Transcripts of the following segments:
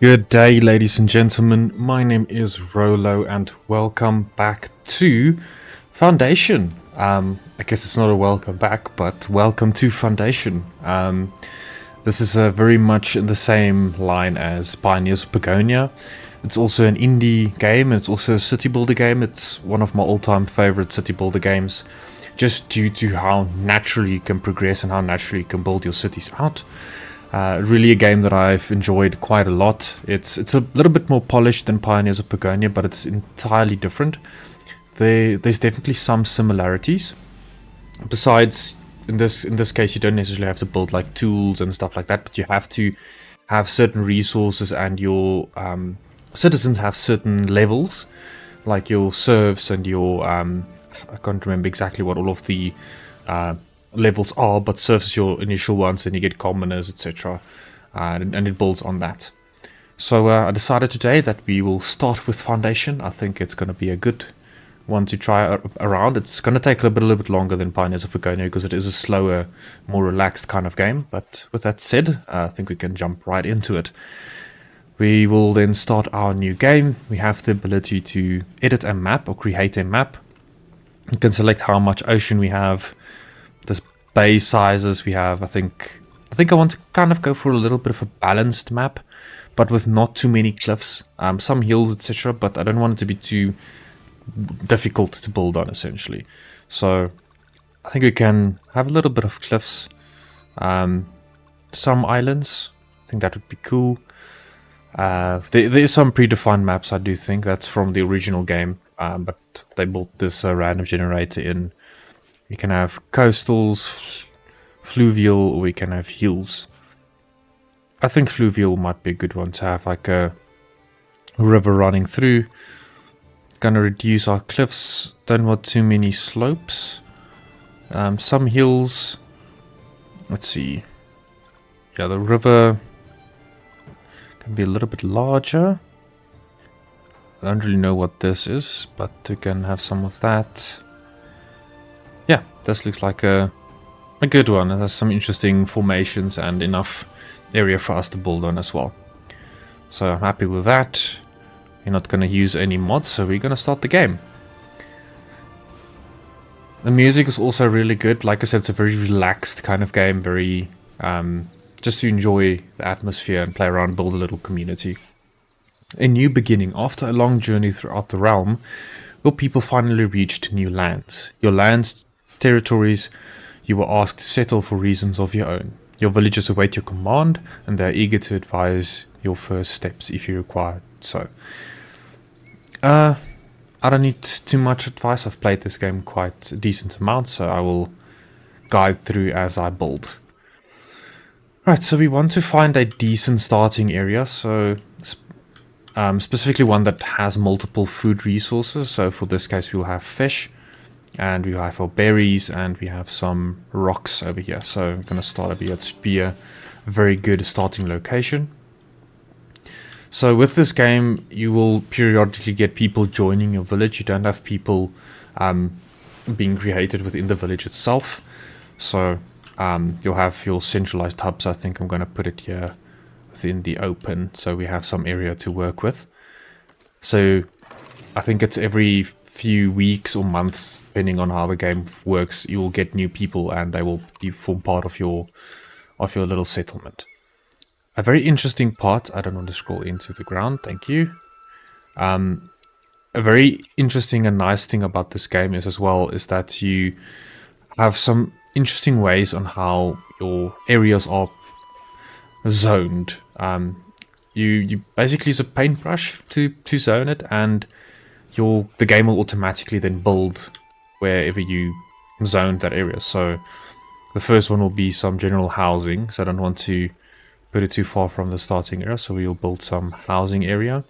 Good day, ladies and gentlemen. My name is Rolo, and welcome back to Foundation. I guess it's not a welcome back, but welcome to Foundation. This is very much in the same line as Pioneers of Pagonia. It's also an indie game, and it's also a city builder game. It's one of my all-time favorite city builder games, just due to how naturally you can progress and how naturally you can build your cities out. Really a game that I've enjoyed quite a lot. It's a little bit more polished than Pioneers of Pagonia, but it's entirely different. There's definitely some similarities. Besides, in this case, you don't necessarily have to build like tools and stuff like that, but you have to have certain resources, and your citizens have certain levels, like your serfs and your I can't remember exactly what all of the levels are, but serfs is your initial ones, and you get commoners, etc. And it builds on that. So I decided today that we will start with Foundation. I think it's going to be a good one to try around. It's going to take a little bit longer than Pioneers of Pagonia because it is a slower, more relaxed kind of game. But with that said, I think we can jump right into it. We will then start our new game. We have the ability to edit a map or create a map. You can select how much ocean we have, the bay sizes we have. I think I want to kind of go for a little bit of a balanced map, but with not too many cliffs, some hills, etc. But I don't want it to be too difficult to build on, essentially. So I think we can have a little bit of cliffs, some islands. I think that would be cool. There is some predefined maps, I do think. That's from the original game, but they built this random generator in. We can have coastals, fluvial, or we can have hills. I think fluvial might be a good one to have, like a river running through. Gonna reduce our cliffs, don't want too many slopes. Some hills. Let's see. Yeah, the river can be a little bit larger. I don't really know what this is, but we can have some of that. Yeah, this looks like a good one. It has some interesting formations and enough area for us to build on as well. So I'm happy with that. We're not going to use any mods, so we're going to start the game. The music is also really good. Like I said, it's a very relaxed kind of game, very just to enjoy the atmosphere and play around, build a little community. A new beginning. After a long journey throughout the realm, your people finally reached new lands. Your lands, territories, you were asked to settle for reasons of your own. Your villagers await your command, and they are eager to advise your first steps if you require so. I don't need too much advice. I've played this game quite a decent amount, so I will guide through as I build. Right, so we want to find a decent starting area, so specifically one that has multiple food resources. So for this case, we'll have fish, and we have our berries, and we have some rocks over here. So we're going to start over here. It should be a very good starting location. So with this game, you will periodically get people joining your village. You don't have people being created within the village itself. So you'll have your centralized hubs. I think I'm going to put it here within the open, so we have some area to work with. So I think it's every few weeks or months, depending on how the game works, you will get new people, and they will form part of your little settlement. A very interesting part, I don't want to scroll into the ground, thank you. A very interesting and nice thing about this game is that you have some interesting ways on how your areas are zoned. You basically use a paintbrush to zone it, and the game will automatically then build wherever you zone that area. So the first one will be some general housing, so I don't want to put it too far from the starting area, so we will build some housing area.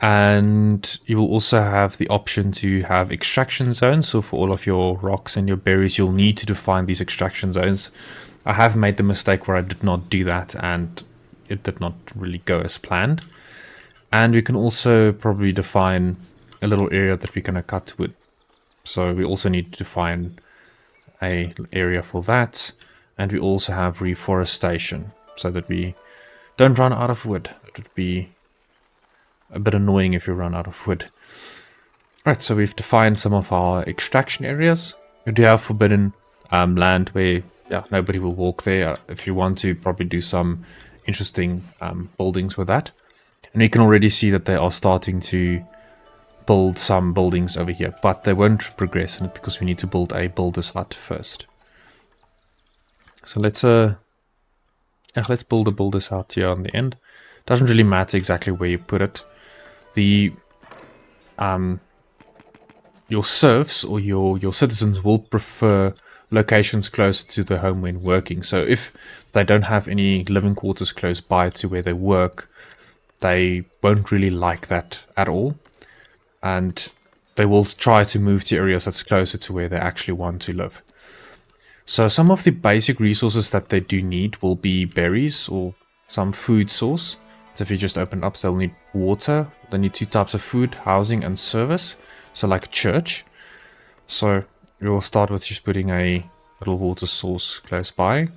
And you will also have the option to have extraction zones. So for all of your rocks and your berries, you'll need to define these extraction zones. I have made the mistake where I did not do that, and it did not really go as planned. And we can also probably define a little area that we're going to cut wood. So we also need to define a area for that. And we also have reforestation, so that we Don't run out of wood. It would be a bit annoying if you run out of wood. Right, so we've defined some of our extraction areas. We do have forbidden land where nobody will walk there. If you want to probably do some interesting buildings with that. And you can already see that they are starting to build some buildings over here, but they won't progress in it because we need to build a builder's hut first. So let's build a builder's hut here on the end. Doesn't really matter exactly where you put it. The your serfs or your citizens will prefer locations close to the home when working. So if they don't have any living quarters close by to where they work, they won't really like that at all. And they will try to move to areas that's closer to where they actually want to live. So some of the basic resources that they do need will be berries or some food source. So if you just open up, they'll need water. They need 2 types of food, housing and service. So like a church. So we'll start with just putting a little water source close by.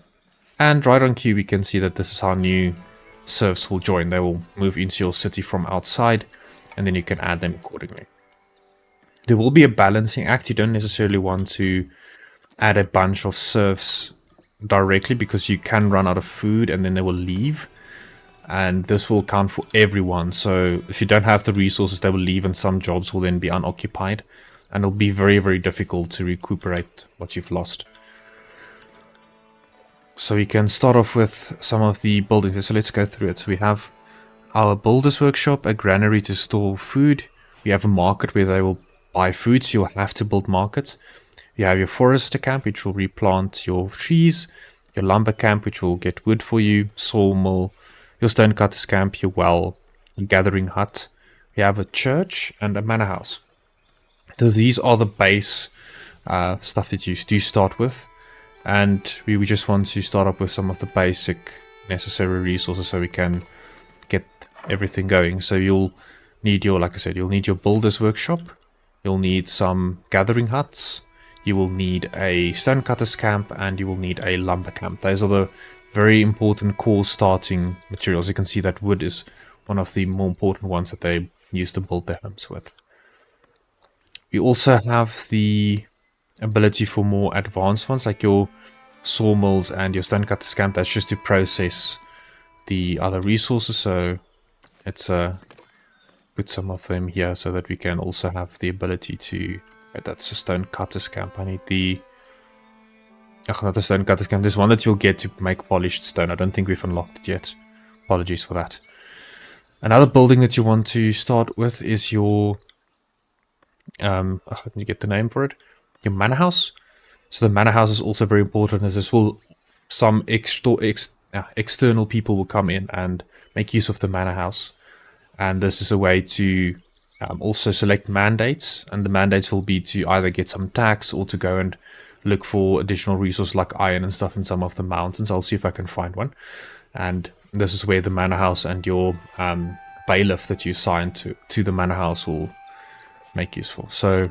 And right on cue, we can see that this is how new serfs will join. They will move into your city from outside, and then you can add them accordingly. There will be a balancing act. You don't necessarily want to add a bunch of serfs directly because you can run out of food and then they will leave. And this will count for everyone. So if you don't have the resources, they will leave and some jobs will then be unoccupied. And it'll be very, very difficult to recuperate what you've lost. So we can start off with some of the buildings. So let's go through it. So we have our builder's workshop, a granary to store food. We have a market where they will buy food, so you'll have to build markets. You have your forester camp, which will replant your trees. Your lumber camp, which will get wood for you. Sawmill. Your stonecutter's camp, your well, your gathering hut. You have a church and a manor house. So these are the base stuff that you do start with. And we just want to start up with some of the basic necessary resources so we can get everything going. So you'll need your, like I said, you'll need your builder's workshop. You'll need some gathering huts. You will need a stonecutter's camp, and you will need a lumber camp. Those are the very important core starting materials. You can see that wood is one of the more important ones that they use to build their homes with. We also have the ability for more advanced ones, like your sawmills and your stonecutter's camp. That's just to process the other resources. So let's put some of them here so that we can also have the ability to... That's a stonecutter's camp. I need the... not the stonecutter's camp. There's one that you'll get to make polished stone. I don't think we've unlocked it yet. Apologies for that. Another building that you want to start with is your... let me get the name for it. Your manor house. So the manor house is also very important, as this will... Some external people will come in and make use of the manor house. And this is a way to also select mandates. And the mandates will be to either get some tax or to go and look for additional resources like iron and stuff in some of the mountains. I'll see if I can find one. And this is where the manor house and your bailiff that you assign to the manor house will make useful. So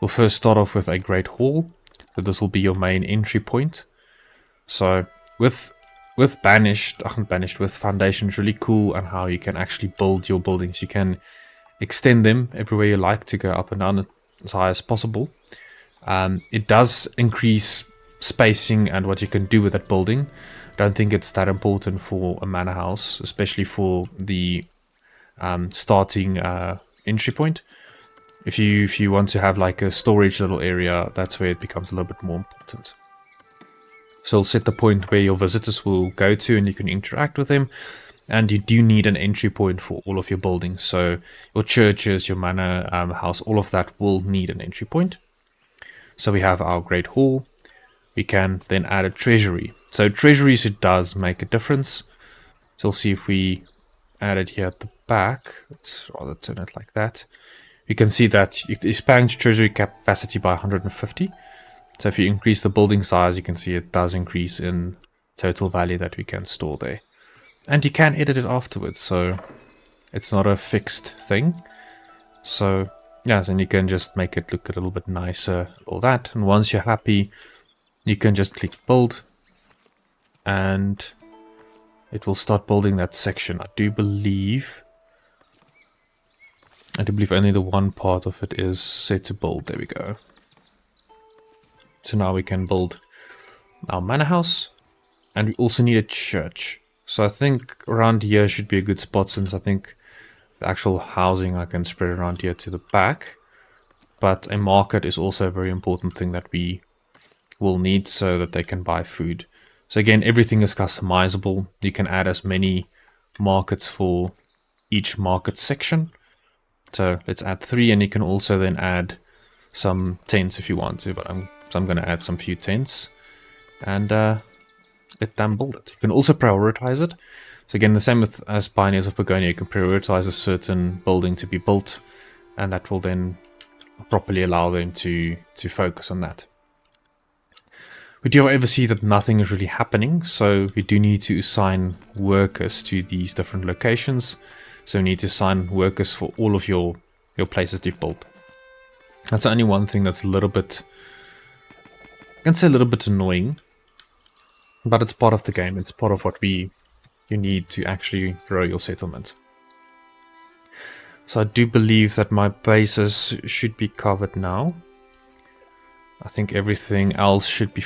we'll first start off with a great hall. So this will be your main entry point. So with banished, with foundation, it's really cool and how you can actually build your buildings. You can extend them everywhere you like to go up and down as high as possible. It does increase spacing and what you can do with that building. I don't think it's that important for a manor house, especially for the starting entry point. If you want to have like a storage little area, that's where it becomes a little bit more important. So I'll set the point where your visitors will go to and you can interact with them. And you do need an entry point for all of your buildings. So your churches, your manor house, all of that will need an entry point. So we have our great hall. We can then add a treasury. So treasuries, it does make a difference. So we'll see if we add it here at the back. Let's rather turn it like that. You can see that it expands treasury capacity by 150. So if you increase the building size, you can see it does increase in total value that we can store there. And you can edit it afterwards, so it's not a fixed thing. So yeah, then you can just make it look a little bit nicer, all that. And once you're happy, you can just click build. And it will start building that section. I do believe only the one part of it is set to build. There we go. So now we can build our manor house, and we also need a church. So I think around here should be a good spot, since I think the actual housing I can spread around here to the back. But a market is also a very important thing that we will need so that they can buy food. So again, everything is customizable. You can add as many markets for each market section. So let's add 3, and you can also then add some tents if you want to, but I'm going to add some few tents and let them build it. You can also prioritize it. So again, the same as Pioneers of Pagonia, you can prioritize a certain building to be built, and that will then properly allow them to focus on that. We do, however, see that nothing is really happening, so we do need to assign workers to these different locations. So we need to assign workers for all of your places you've built. That's only one thing that's a little bit, I can say a little bit annoying, but it's part of the game. It's part of what you need to actually grow your settlement. So I do believe that my bases should be covered now. I think everything else should be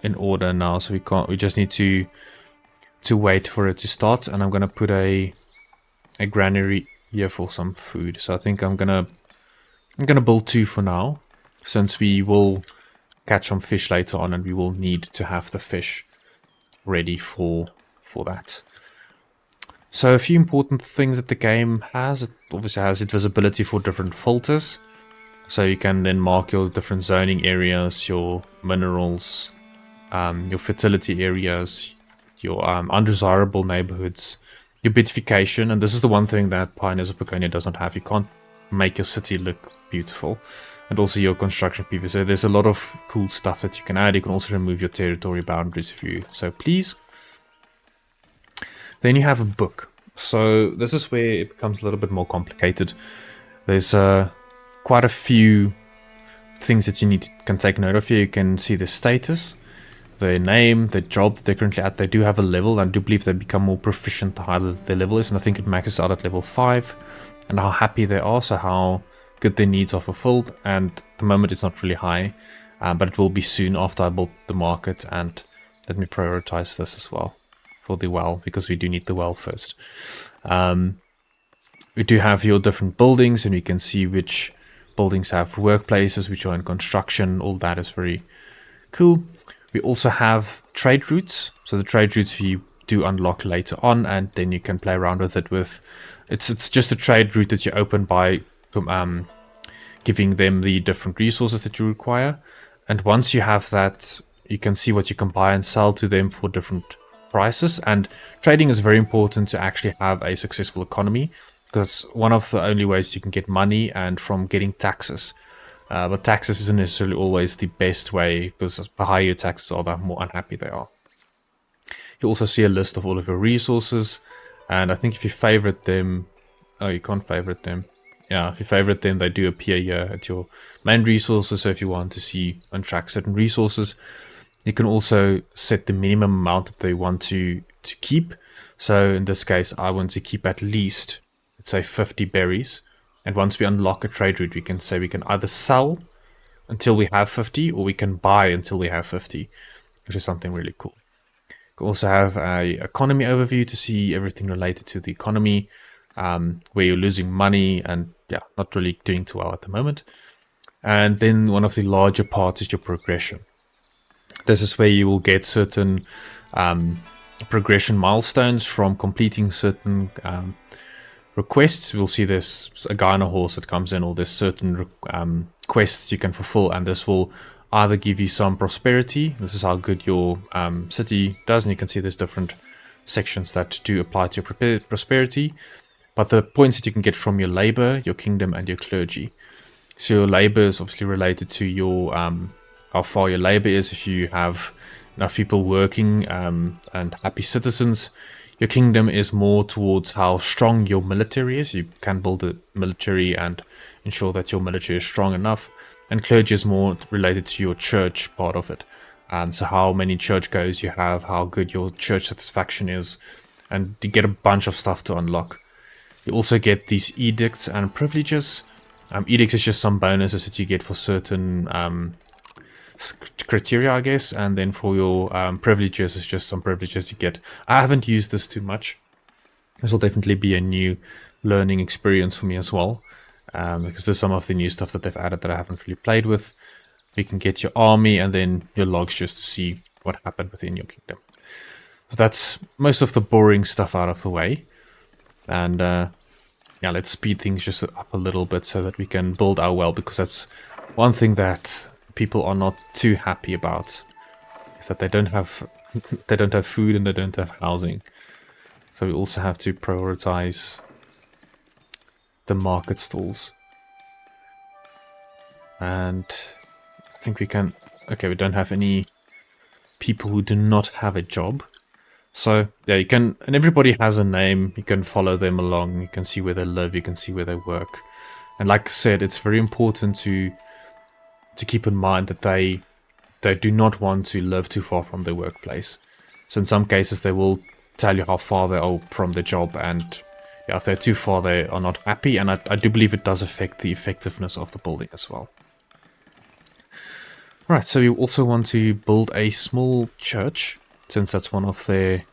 in order now, so we just need to wait for it to start. And I'm gonna put a granary here for some food. So I think I'm gonna build 2 for now, since we will catch some fish later on, and we will need to have the fish ready for that. So a few important things that the game has. It obviously has visibility for different filters. So you can then mark your different zoning areas, your minerals, your fertility areas, your undesirable neighborhoods, your beautification. And this is the one thing that Pioneers of Pagonia does not have. You can't make your city look beautiful. And also your construction PV. So there's a lot of cool stuff that you can add. You can also remove your territory boundaries if you so please. Then you have a book. So this is where it becomes a little bit more complicated. There's quite a few things that you can take note of here. You can see the status, their name, the job that they're currently at. They do have a level, and I do believe they become more proficient the higher their level is, and I think it maxes out at level 5, and how happy they are, so how good their needs are fulfilled. And at the moment it's not really high, but it will be soon after I build the market. And let me prioritize this as well for the well, because we do need the well first. We do have your different buildings, and you can see which buildings have workplaces, which are in construction. All that is very cool. We also have trade routes. So the trade routes we do unlock later on, and then you can play around with it. It's just a trade route that you open by giving them the different resources that you require. And once you have that, you can see what you can buy and sell to them for different prices. And trading is very important to actually have a successful economy, because one of the only ways you can get money and from getting taxes. But taxes isn't necessarily always the best way, because the higher your taxes are, the more unhappy they are. You also see a list of all of your resources, and I think if you favorite them, oh, you can't favorite them. Yeah, if you favorite them, they do appear here at your main resources. So if you want to see and track certain resources, you can also set the minimum amount that they want to keep. So in this case, I want to keep at least, let's say, 50 berries. And once we unlock a trade route, we can say we can either sell until we have 50, or we can buy until we have 50, which is something really cool. You can also have a economy overview to see everything related to the economy, where you're losing money and yeah, not really doing too well at the moment. And then one of the larger parts is your progression. This is where you will get certain progression milestones from completing certain requests. We'll see there's a guy on a horse that comes in, or there's certain quests you can fulfill, and this will either give you some prosperity. This is how good your city does, and you can see there's different sections that do apply to your prosperity. But the points that you can get from your labor, your kingdom, and your clergy. So your labor is obviously related to your how far your labor is. If you have enough people working and happy citizens. Your kingdom is more towards how strong your military is. You can build a military and ensure that your military is strong enough. And clergy is more related to your church part of it. So how many churchgoers you have, how good your church satisfaction is, and you get a bunch of stuff to unlock. You also get these edicts and privileges. Edicts is just some bonuses that you get for certain criteria, I guess, and then for your privileges is just some privileges you get. I haven't used this too much. This will definitely be a new learning experience for me as well, because there's some of the new stuff that they've added that I haven't really played with. You can get your army and then your logs just to see what happened within your kingdom. So that's most of the boring stuff out of the way. And yeah, let's speed things just up a little bit so that we can build our well, because that's one thing that people are not too happy about, is that they don't have food and they don't have housing. So we also have to prioritize the market stalls. And I think we can... Okay, we don't have any people who do not have a job. So yeah, you can... And everybody has a name. You can follow them along. You can see where they live. You can see where they work. And like I said, it's very important to keep in mind that they do not want to live too far from their workplace. So in some cases, they will tell you how far they are from the job, and yeah, if they're too far, they are not happy, and I do believe it does affect the effectiveness of the building as well. Right, so you also want to build a small church, since that's one of their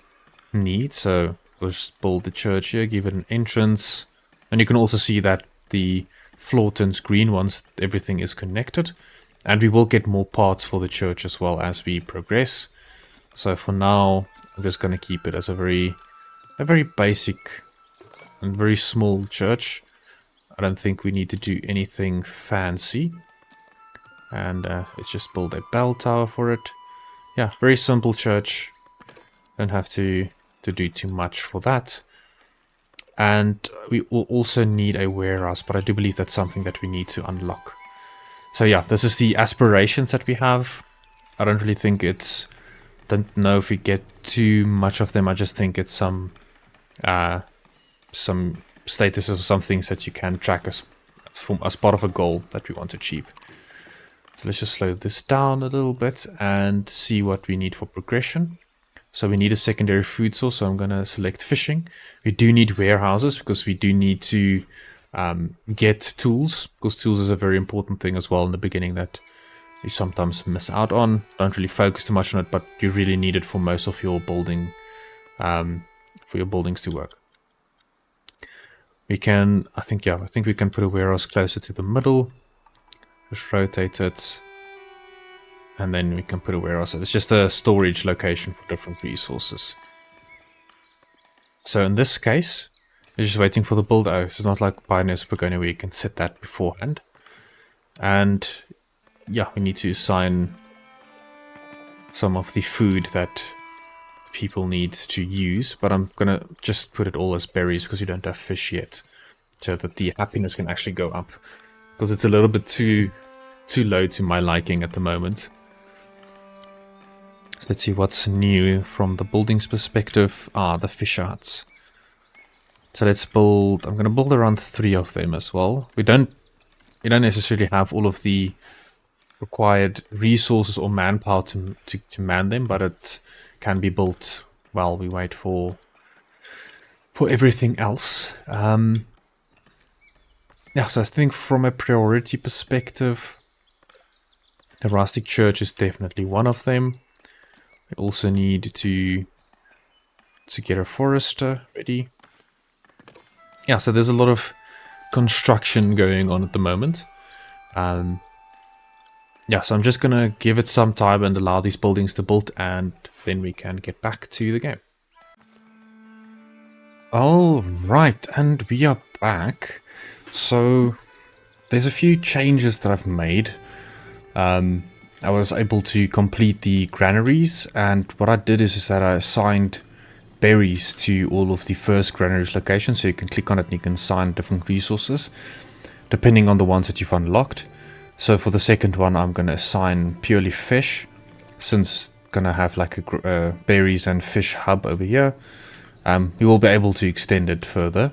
needs. So we'll just build the church here, give it an entrance, and you can also see that the floor turns green once everything is connected, and we will get more parts for the church as well as we progress. So for now, I'm just going to keep it as a very basic and very small church. I don't think we need to do anything fancy. And let's just build a bell tower for it. Yeah, very simple church. Don't have to do too much for that. And we will also need a warehouse, but I do believe that's something that we need to unlock. So yeah, this is the aspirations that we have. I don't really think it's... Don't know if we get too much of them. I just think it's some statuses or some things that you can track as part of a goal that we want to achieve. So let's just slow this down a little bit and see what we need for progression. So we need a secondary food source, so I'm going to select fishing. We do need warehouses because we do need to get tools, because tools is a very important thing as well in the beginning that you sometimes miss out on. Don't really focus too much on it, but you really need it for most of your building, for your buildings to work. We can, I think we can put a warehouse closer to the middle. Just rotate it, and then we can put a warehouse. It's just a storage location for different resources. So in this case, we're just waiting for the build. Oh, it's not like Pioneers Pagani where you can set that beforehand. And yeah, we need to assign some of the food that people need to use, but I'm gonna just put it all as berries because you don't have fish yet, so that the happiness can actually go up, because it's a little bit too low to my liking at the moment. So let's see what's new from the building's perspective. The fish huts. So let's build, I'm gonna build around 3 of them as well. We don't necessarily have all of the required resources or manpower to man them, but it can be built while we wait for everything else. Yeah, so I think from a priority perspective, the rustic church is definitely one of them. We also need to get a forester ready. Yeah, so there's a lot of construction going on at the moment. Yeah, so I'm just going to give it some time and allow these buildings to build, and then we can get back to the game. Alright, and we are back. So there's a few changes that I've made. I was able to complete the granaries, and what I did is that I assigned berries to all of the first granaries locations, so you can click on it and you can assign different resources depending on the ones that you've unlocked. So for the second one, I'm going to assign purely fish, since I'm going to have like a berries and fish hub over here. You will be able to extend it further.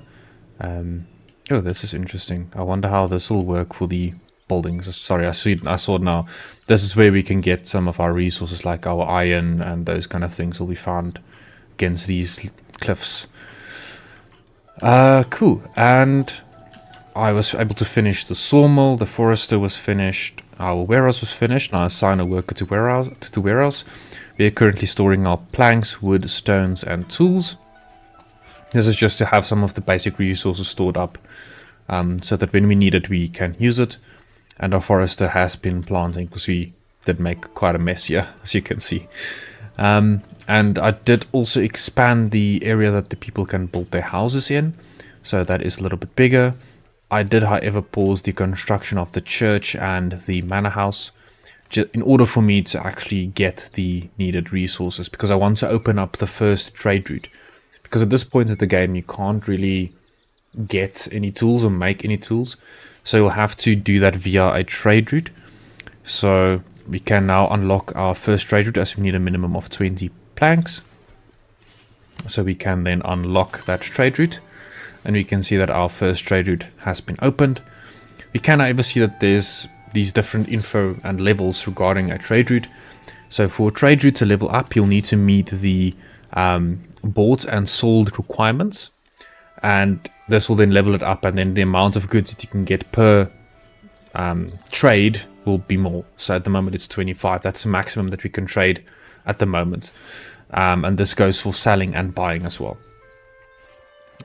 Oh, this is interesting. I wonder how this will work for the buildings. Sorry, I saw it now. This is where we can get some of our resources, like our iron and those kind of things will be found against these cliffs. Cool. And I was able to finish the sawmill. The forester was finished. Our warehouse was finished. Now I assign a worker to the warehouse. We are currently storing our planks, wood, stones, and tools. This is just to have some of the basic resources stored up, so that when we need it, we can use it. And our forester has been planting, because we did make quite a mess here, as you can see. And I did also expand the area that the people can build their houses in, so that is a little bit bigger. I did, however, pause the construction of the church and the manor house in order for me to actually get the needed resources, because I want to open up the first trade route. Because at this point of the game, you can't really get any tools or make any tools, so you'll have to do that via a trade route. So we can now unlock our first trade route, as we need a minimum of 20 planks. So we can then unlock that trade route, and we can see that our first trade route has been opened. We can however see that there's these different info and levels regarding a trade route. So for a trade route to level up, you'll need to meet the bought and sold requirements, and this will then level it up, and then the amount of goods that you can get per trade will be more. So at the moment it's 25. That's the maximum that we can trade at the moment, and this goes for selling and buying as well.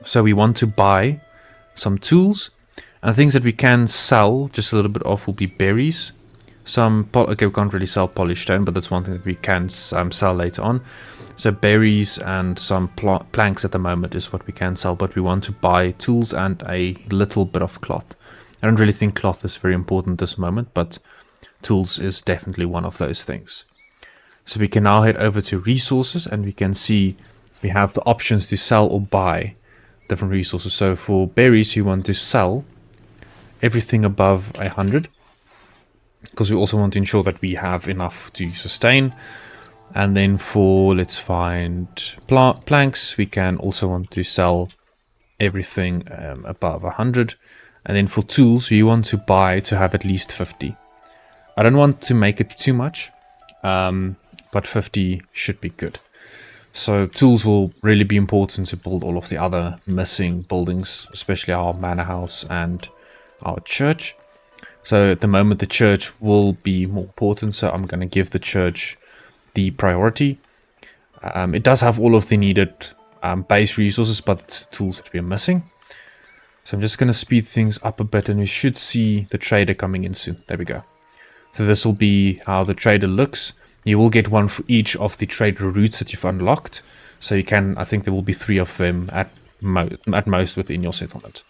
So we want to buy some tools, and things that we can sell just a little bit off will be berries. Okay, we can't really sell polished stone, but that's one thing that we can sell later on. So berries and some planks at the moment is what we can sell, but we want to buy tools and a little bit of cloth. I don't really think cloth is very important at this moment, but tools is definitely one of those things. So we can now head over to resources, and we can see we have the options to sell or buy different resources. So for berries, you want to sell everything above 100, because we also want to ensure that we have enough to sustain. And then for, let's find planks, we can also want to sell everything above 100. And then for tools, we want to buy to have at least 50. I don't want to make it too much, but 50 should be good. So tools will really be important to build all of the other missing buildings, especially our manor house and our church. So at the moment the church will be more important, so I'm going to give the church the priority. It does have all of the needed base resources, but it's the tools that we're missing. So I'm just going to speed things up a bit, and we should see the trader coming in soon. There we go. So this will be how the trader looks. You will get one for each of the trader routes that you've unlocked. So you can, I think there will be 3 of them at most within your settlement.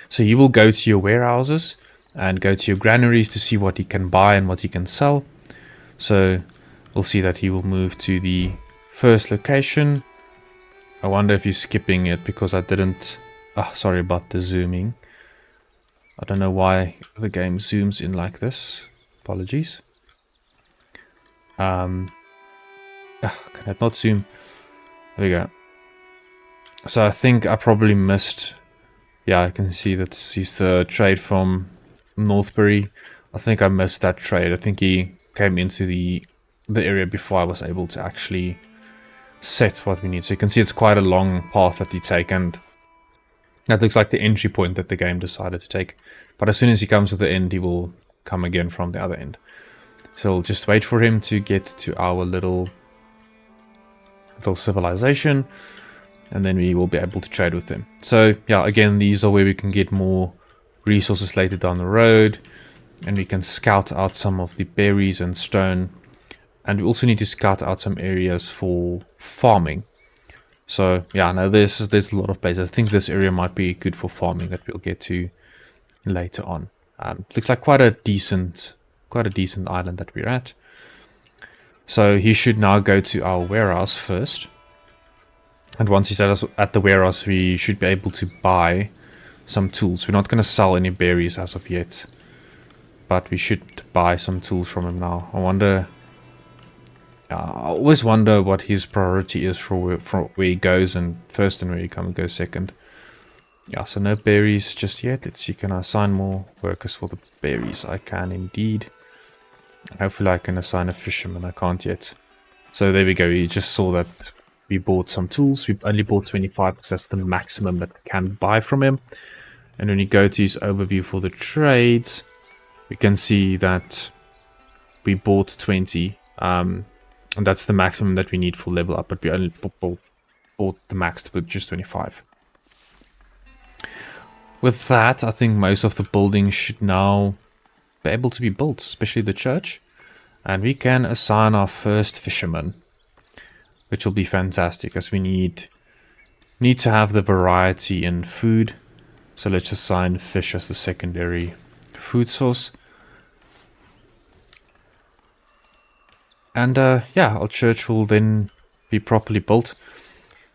So you will go to your warehouses and go to your granaries to see what you can buy and what you can sell. So we'll see that he will move to the first location. I wonder if he's skipping it because I didn't... sorry about the zooming. I don't know why the game zooms in like this. Apologies. Can I not zoom? There we go. So I think I probably missed... Yeah, I can see that he's the trade from Northbury. I think I missed that trade. I think he came into the area before I was able to actually set what we need. So you can see it's quite a long path that you take, and that looks like the entry point that the game decided to take. But as soon as he comes to the end, he will come again from the other end. So we'll just wait for him to get to our little civilization, and then we will be able to trade with him. So yeah, again, these are where we can get more resources later down the road, and we can scout out some of the berries and stone, and we also need to scout out some areas for farming. So yeah, no, there's a lot of places. I think this area might be good for farming that we'll get to later on. Looks like quite a decent island that we're at. So he should now go to our warehouse first. And once he's at the warehouse, we should be able to buy some tools. We're not going to sell any berries as of yet, but we should buy some tools from him now. I always wonder what his priority is for where he goes and first and where he goes second. Yeah, so no berries just yet. Let's see, can I assign more workers for the berries? I can indeed. Hopefully I can assign a fisherman. I can't yet. So there we go. You just saw that we bought some tools. We only bought 25 because that's the maximum that we can buy from him. And when you go to his overview for the trades, we can see that we bought 20. And that's the maximum that we need for level up, but we only bought the max with just 25. With that, I think most of the buildings should now be able to be built, especially the church. And we can assign our first fisherman, which will be fantastic as we need to have the variety in food. So let's assign fish as the secondary food source. And yeah, our church will then be properly built.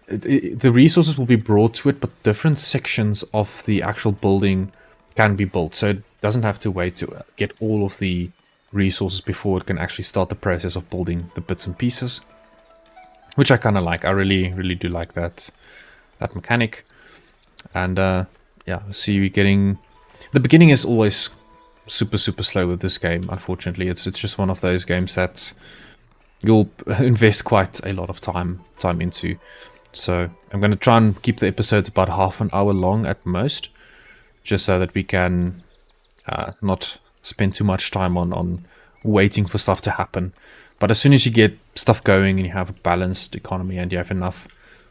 The resources will be brought to it, but different sections of the actual building can be built. So it doesn't have to wait to get all of the resources before it can actually start the process of building the bits and pieces. Which I kind of like. I really do like that mechanic. And yeah, see, we're getting... The beginning is always super slow with this game, unfortunately. It's just one of those games that you'll invest quite a lot of time into. So I'm going to try and keep the episodes about half an hour long at most, just so that we can not spend too much time on waiting for stuff to happen. But as soon as you get stuff going and you have a balanced economy and you have enough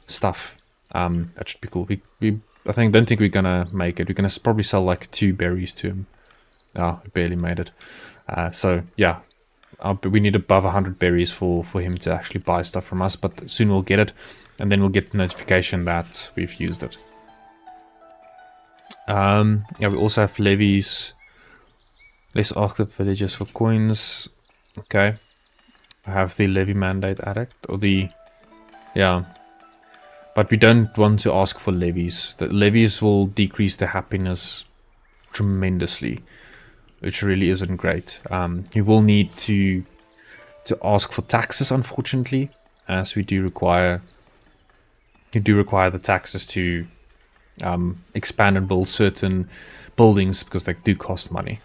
stuff, that should be cool. We don't think we're going to make it. We're going to probably sell like 2 berries to him. Oh, we barely made it. So yeah, we need above 100 berries for him to actually buy stuff from us, but soon we'll get it. And then we'll get the notification that we've used it. Yeah, we also have levies. Let's ask the villagers for coins. Okay. I have the levy mandate addict, or the... Yeah. But we don't want to ask for levies. The levies will decrease the happiness tremendously, which really isn't great. You will need to ask for taxes, unfortunately, as we do require... You do require the taxes to expand and build certain buildings because they do cost money.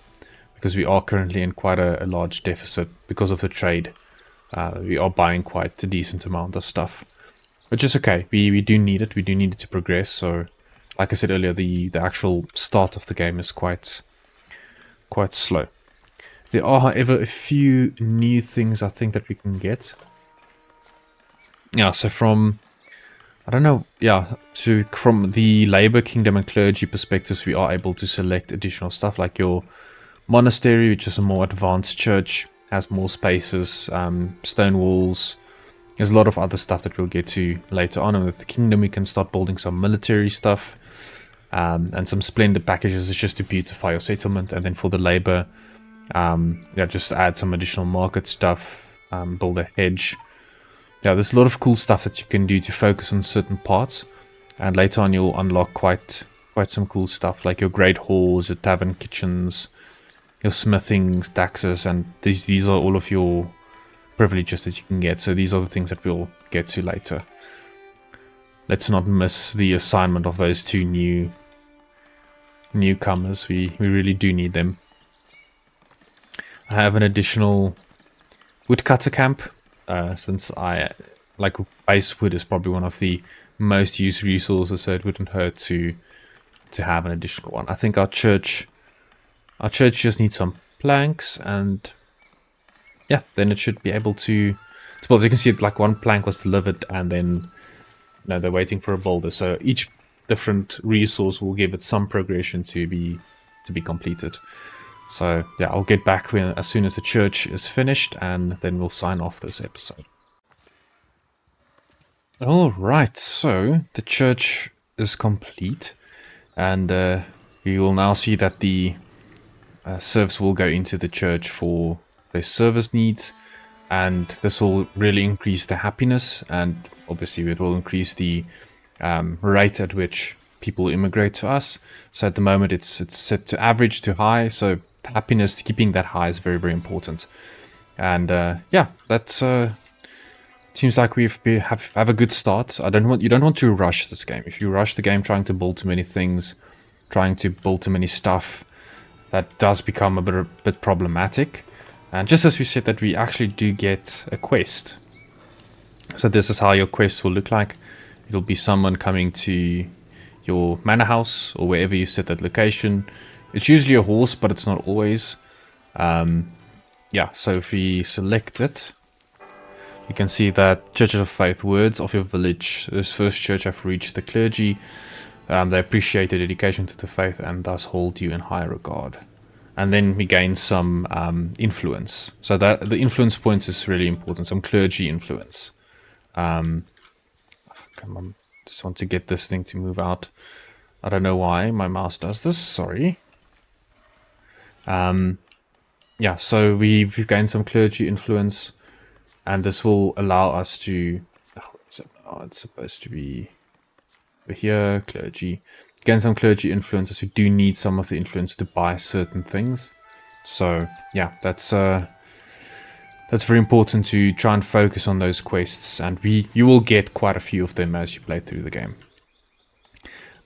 Because we are currently in quite a large deficit because of the trade. We are buying quite a decent amount of stuff, which is okay. We do need it. We do need it to progress. So, like I said earlier, the actual start of the game is quite slow. There are, however, a few new things I think that we can get. Yeah, so from... I don't know, yeah, so from the labor, kingdom and clergy perspectives, we are able to select additional stuff like your monastery, which is a more advanced church, has more spaces, stone walls. There's a lot of other stuff that we'll get to later on. And with the kingdom, we can start building some military stuff and some splendid packages just to beautify your settlement. And then for the labor, yeah, just add some additional market stuff, build a hedge. Yeah, there's a lot of cool stuff that you can do to focus on certain parts, and later on you'll unlock quite some cool stuff like your great halls, your tavern kitchens, your smithing taxes, and these are all of your privileges that you can get. So these are the things that we'll get to later. Let's not miss the assignment of those 2 newcomers. We really do need them. I have an additional woodcutter camp. Since I like base wood is probably one of the most used resources, so it wouldn't hurt to have an additional one. I think our church just needs some planks, and yeah, then it should be able to build. As you can see, like 1 plank was delivered, and then they're waiting for a boulder. So each different resource will give it some progression to be completed. So yeah, I'll get back as soon as the church is finished, and then we'll sign off this episode. Alright, so the church is complete, and we will now see that the serfs will go into the church for their service needs, and this will really increase the happiness, and obviously it will increase the rate at which people immigrate to us. So at the moment it's set to average to high, so happiness, keeping that high is very important. And yeah, that's seems like we have a good start. You don't want to rush this game. If you rush the game trying to build too many things, trying to build too many stuff, that does become a bit problematic. And just as we said that we actually do get a quest So this is how your quest will look like. It'll be someone coming to your manor house or wherever you set that location. It's usually a horse, but it's not always. Yeah, so if we select it, you can see that Churches of Faith, words of your village. This first church have reached the clergy. They appreciate your dedication to the faith and thus hold you in high regard. And then we gain some influence. So that the influence points is really important. Some clergy influence. Come on, just want to get this thing to move out. I don't know why my mouse does this. Sorry. Yeah, so we've gained some clergy influence. And this will allow us to, it's supposed to be over here, clergy. Gain some clergy influences who do need some of the influence to buy certain things. So yeah, that's very important to try and focus on those quests, and you will get quite a few of them as you play through the game.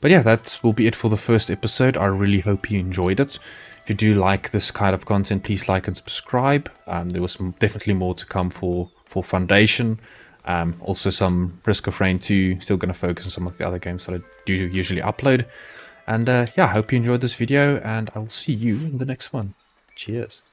But yeah, that will be it for the first episode. I really hope you enjoyed it. If you do like this kind of content, please like and subscribe. There was definitely more to come for Foundation. Also some Risk of Rain 2. Still going to focus on some of the other games that I do usually upload. And yeah, I hope you enjoyed this video, and I will see you in the next one. Cheers.